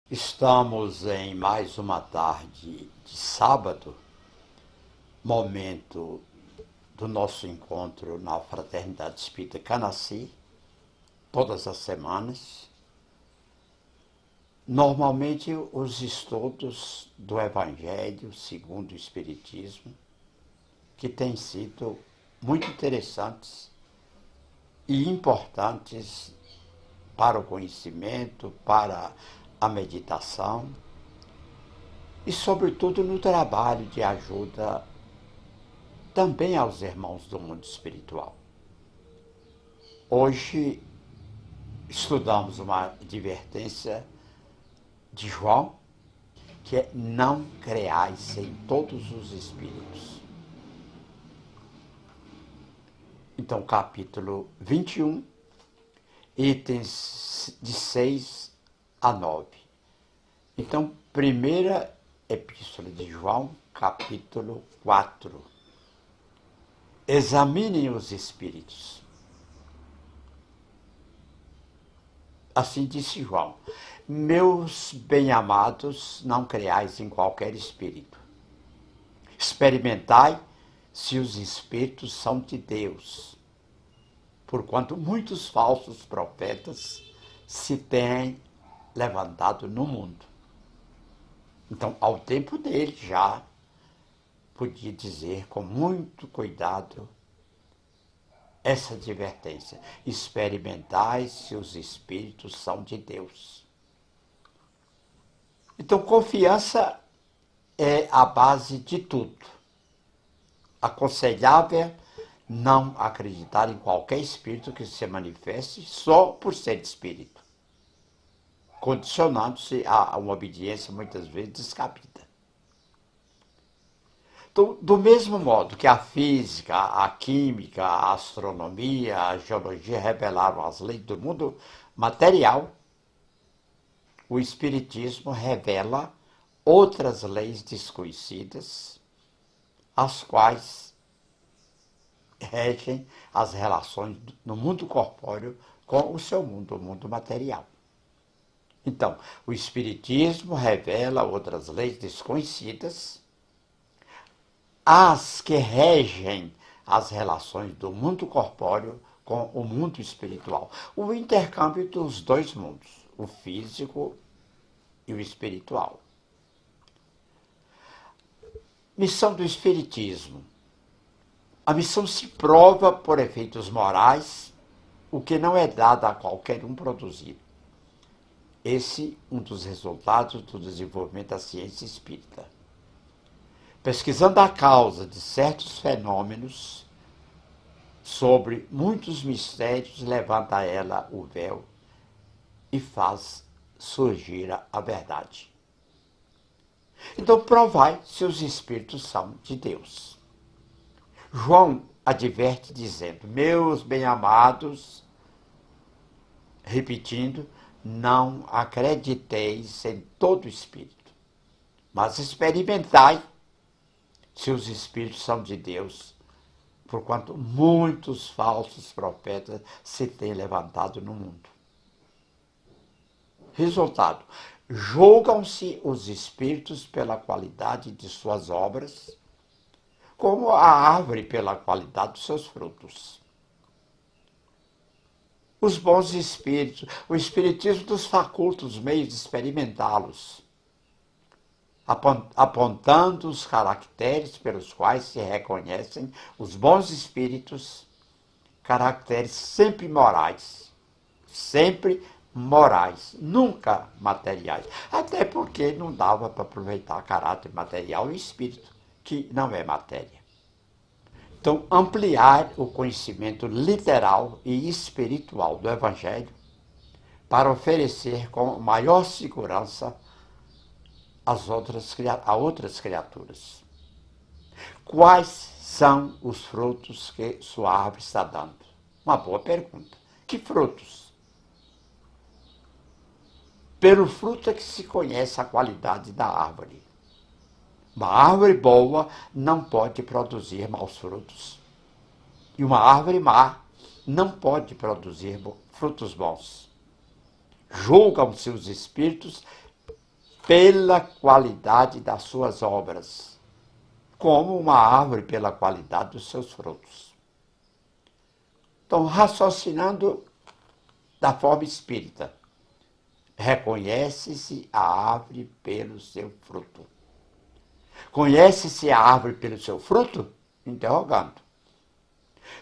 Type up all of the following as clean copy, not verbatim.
Estamos em mais uma tarde de sábado, momento do nosso encontro na Fraternidade Espírita Canaci, todas as semanas. Normalmente os estudos do Evangelho segundo o Espiritismo, que têm sido muito interessantes e importantes para o conhecimento, para a meditação e, sobretudo, no trabalho de ajuda também aos irmãos do mundo espiritual. Hoje estudamos uma advertência de João, que é: não creais em todos os espíritos. Então, capítulo 21, itens de 6 a 9. Então, primeira epístola de João, capítulo 4. Examinem os espíritos. Assim disse João: meus bem-amados, não creais em qualquer espírito. Experimentai se os espíritos são de Deus, porquanto muitos falsos profetas se têm levantado no mundo. Então, ao tempo dele já podia dizer com muito cuidado essa advertência: experimentai se os espíritos são de Deus. Então, confiança é a base de tudo. Aconselhável não acreditar em qualquer espírito que se manifeste só por ser espírito, condicionando-se a uma obediência muitas vezes descabida. Então, do mesmo modo que a física, a química, a astronomia, a geologia revelaram as leis do mundo material, o Espiritismo revela outras leis desconhecidas, as quais regem as relações no mundo corpóreo com o seu mundo, o mundo material. Então, o Espiritismo revela outras leis desconhecidas, as que regem as relações do mundo corpóreo com o mundo espiritual. O intercâmbio dos dois mundos, o físico e o espiritual. Missão do Espiritismo. A missão se prova por efeitos morais, o que não é dado a qualquer um produzir. Esse é um dos resultados do desenvolvimento da ciência espírita. Pesquisando a causa de certos fenômenos, sobre muitos mistérios, levanta ela o véu e faz surgir a verdade. Então, provai se os espíritos são de Deus. João adverte dizendo: meus bem-amados, repetindo, não acrediteis em todo espírito, mas experimentai se os espíritos são de Deus, porquanto muitos falsos profetas se têm levantado no mundo. Resultado: julgam-se os espíritos pela qualidade de suas obras, como a árvore pela qualidade dos seus frutos. Os bons espíritos, o espiritismo nos faculta os meios de experimentá-los, apontando os caracteres pelos quais se reconhecem os bons espíritos, caracteres sempre morais, nunca materiais. Até porque não dava para aproveitar caráter material e espírito, que não é matéria. Então, ampliar o conhecimento literal e espiritual do Evangelho para oferecer com maior segurança a outras criaturas. Quais são os frutos que sua árvore está dando? Uma boa pergunta. Que frutos? Pelo fruto é que se conhece a qualidade da árvore. Uma árvore boa não pode produzir maus frutos. E uma árvore má não pode produzir frutos bons. Julgam-se os espíritos pela qualidade das suas obras, como uma árvore pela qualidade dos seus frutos. Então, raciocinando da forma espírita, reconhece-se a árvore pelo seu fruto. Conhece-se a árvore pelo seu fruto? Interrogando.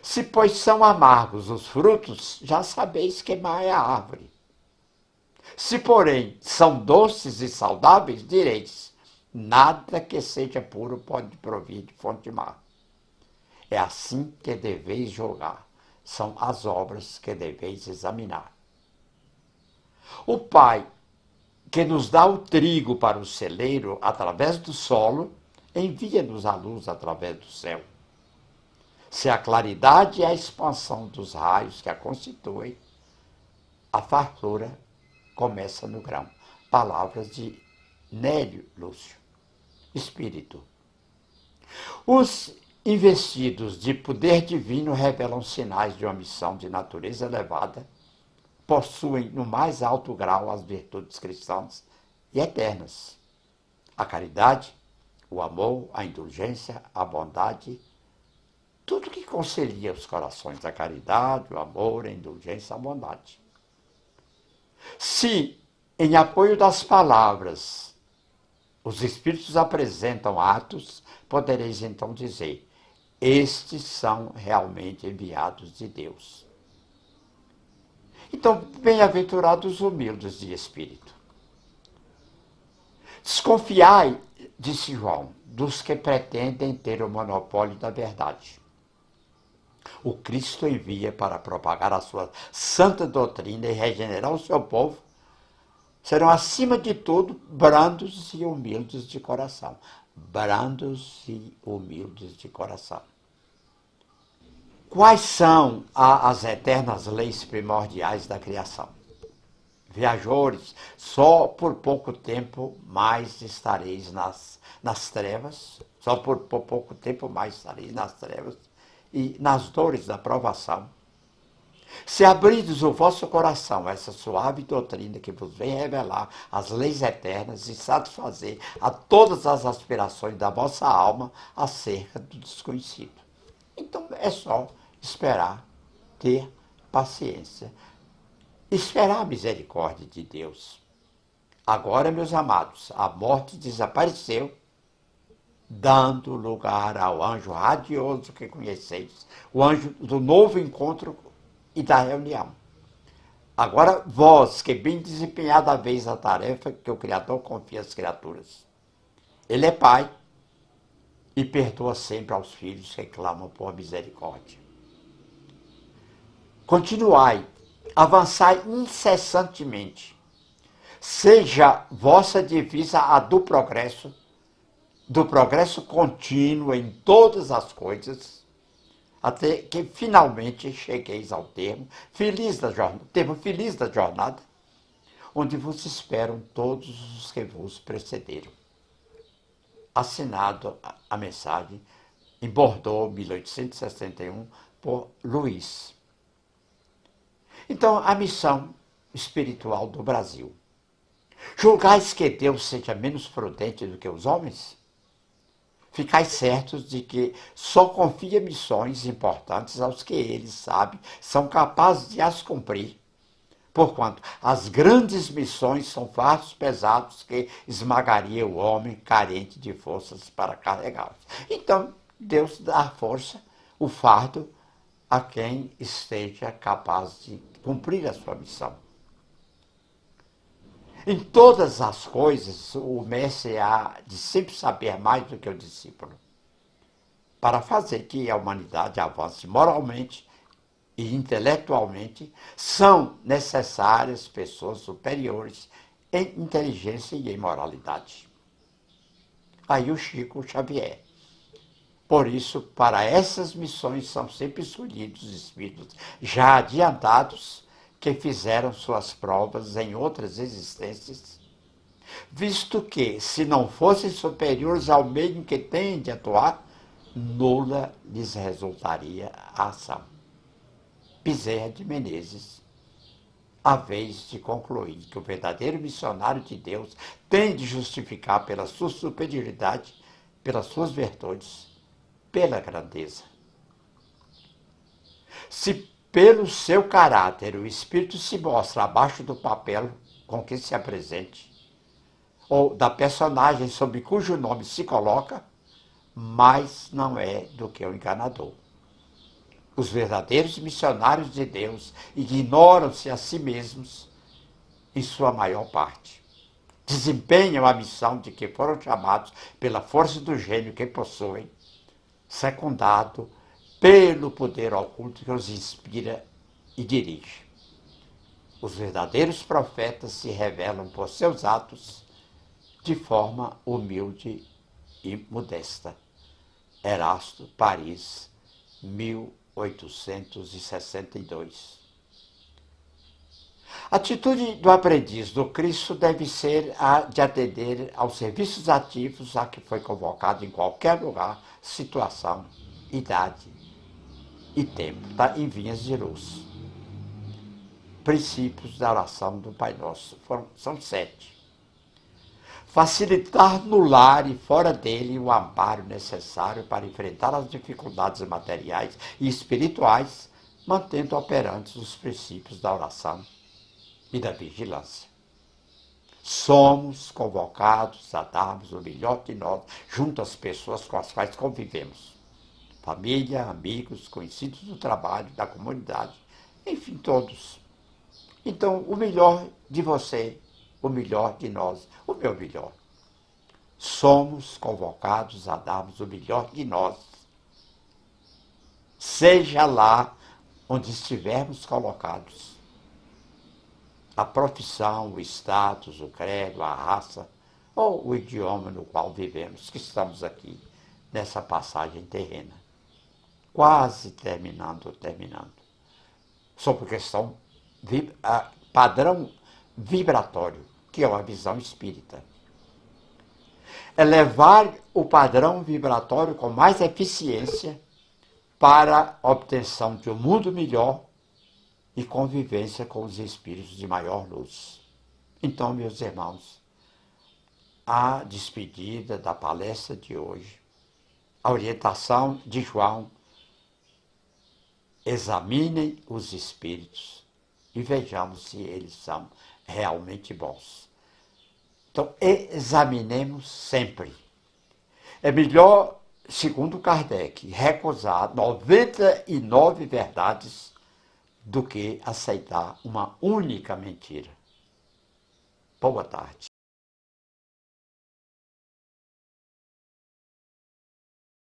Se, pois, são amargos os frutos, já sabeis queimar é a árvore. Se, porém, são doces e saudáveis, direis, nada que seja puro pode provir de fonte má. É assim que deveis julgar. São as obras que deveis examinar. O Pai, que nos dá o trigo para o celeiro através do solo, envia-nos a luz através do céu. Se a claridade é a expansão dos raios que a constituem, a fartura começa no grão. Palavras de Nélio Lúcio, espírito. Os investidos de poder divino revelam sinais de uma missão de natureza elevada, possuem no mais alto grau as virtudes cristãs e eternas. A caridade, o amor, a indulgência, a bondade, tudo que concilia os corações, a caridade, o amor, a indulgência, a bondade. Se, em apoio das palavras, os Espíritos apresentam atos, podereis então dizer, estes são realmente enviados de Deus. Então, bem-aventurados os humildes de espírito. Desconfiai, disse João, dos que pretendem ter o monopólio da verdade. O Cristo envia para propagar a sua santa doutrina e regenerar o seu povo, serão, acima de tudo, brandos e humildes de coração. Brandos e humildes de coração. Quais são as eternas leis primordiais da criação? Viajores, só por pouco tempo mais estareis nas trevas, só por pouco tempo mais estareis nas trevas e nas dores da provação. Se abrirdes o vosso coração a essa suave doutrina que vos vem revelar as leis eternas e satisfazer a todas as aspirações da vossa alma acerca do desconhecido. Então é só esperar, ter paciência, esperar a misericórdia de Deus. Agora, meus amados, a morte desapareceu, dando lugar ao anjo radioso que conheceis, o anjo do novo encontro e da reunião. Agora, vós, que bem desempenhada haveis a tarefa que o Criador confia às criaturas. Ele é Pai e perdoa sempre aos filhos que clamam por misericórdia. Continuai, avançai incessantemente. Seja vossa divisa a do progresso contínuo em todas as coisas, até que finalmente chegueis ao termo feliz da jornada, onde vos esperam todos os que vos precederam. Assinado a mensagem em Bordeaux, 1861, por Luiz. Então, a missão espiritual do Brasil. Julgais que Deus seja menos prudente do que os homens? Ficais certos de que só confia missões importantes aos que ele sabe são capazes de as cumprir, porquanto as grandes missões são fardos pesados que esmagaria o homem carente de forças para carregá-los. Então, Deus dá força, o fardo, a quem esteja capaz de cumprir a sua missão. Em todas as coisas, o mestre há de sempre saber mais do que o discípulo, para fazer que a humanidade avance moralmente e intelectualmente. São necessárias pessoas superiores em inteligência e em moralidade. Aí o Chico Xavier. Por isso, para essas missões são sempre escolhidos espíritos já adiantados, que fizeram suas provas em outras existências, visto que, se não fossem superiores ao meio em que têm de atuar, nula lhes resultaria a ação. Bezerra de Menezes, a vez de concluir que o verdadeiro missionário de Deus tem de justificar pela sua superioridade, pelas suas virtudes, pela grandeza. Se pelo seu caráter o Espírito se mostra abaixo do papel com que se apresente, ou da personagem sob cujo nome se coloca, mais não é do que o enganador. Os verdadeiros missionários de Deus ignoram-se a si mesmos, em sua maior parte. Desempenham a missão de que foram chamados pela força do gênio que possuem, secundado pelo poder oculto que os inspira e dirige. Os verdadeiros profetas se revelam por seus atos de forma humilde e modesta. Erasto, Paris, 1862. A atitude do aprendiz do Cristo deve ser a de atender aos serviços ativos a que foi convocado em qualquer lugar, situação, idade e tempo. Está em Vinhas de Luz. Princípios da oração do Pai Nosso. São 7. Facilitar no lar e fora dele o amparo necessário para enfrentar as dificuldades materiais e espirituais, mantendo operantes os princípios da oração e da vigilância. Somos convocados a darmos o melhor de nós junto às pessoas com as quais convivemos. Família, amigos, conhecidos do trabalho, da comunidade, enfim, todos. Então, o melhor de você, o melhor de nós, o meu melhor. Somos convocados a darmos o melhor de nós, seja lá onde estivermos colocados. A profissão, o status, o credo, a raça ou o idioma no qual vivemos, que estamos aqui nessa passagem terrena. Quase terminando. Sobre questão padrão vibratório, que é uma visão espírita. Elevar o padrão vibratório com mais eficiência para a obtenção de um mundo melhor e convivência com os espíritos de maior luz. Então, meus irmãos, a despedida da palestra de hoje, a orientação de João: examinem os espíritos e vejamos se eles são realmente bons. Então, examinemos sempre. É melhor, segundo Kardec, recusar 99 verdades do que aceitar uma única mentira. Boa tarde.